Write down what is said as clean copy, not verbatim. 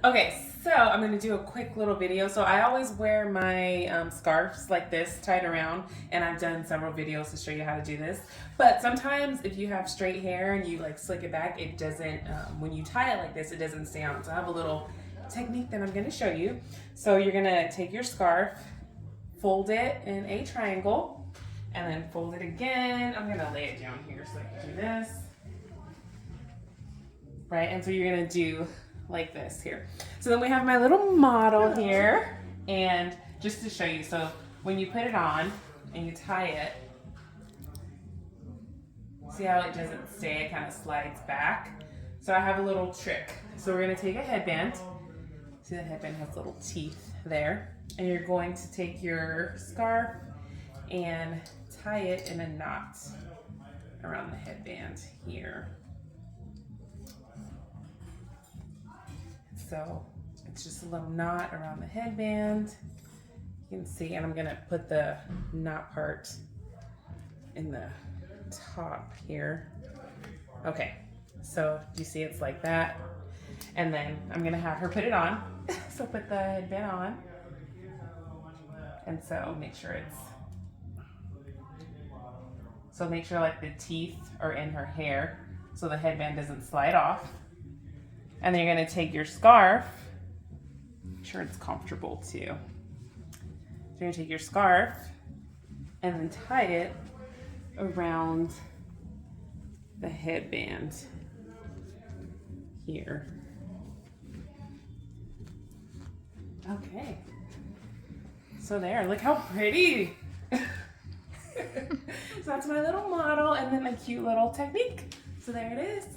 Okay, so I'm gonna do a quick little video. So I always wear my scarves like this tied around, and I've done several videos to show you how to do this. But sometimes if you have straight hair and you like slick it back, it doesn't, when you tie it like this, it doesn't stay on. So I have a little technique that I'm gonna show you. So you're gonna take your scarf, fold it in a triangle, and then fold it again. I'm gonna lay it down here so I can do this. Right, and so you're gonna do like this here. So then we have my little model here, and just to show you, so when you put it on and you tie it, see how it doesn't stay, it kind of slides back. So I have a little trick. So we're gonna take a headband. See, the headband has little teeth there. And you're going to take your scarf and tie it in a knot around the headband here. So it's just a little knot around the headband. You can see, and I'm gonna put the knot part in the top here. Okay, so you see it's like that. And then I'm gonna have her put it on. So put the headband on. And so make sure like the teeth are in her hair so the headband doesn't slide off. And then you're gonna take your scarf, make sure it's comfortable too. So you're gonna take your scarf and then tie it around the headband here. Okay, so there, look how pretty. So that's my little model and then my cute little technique. So there it is.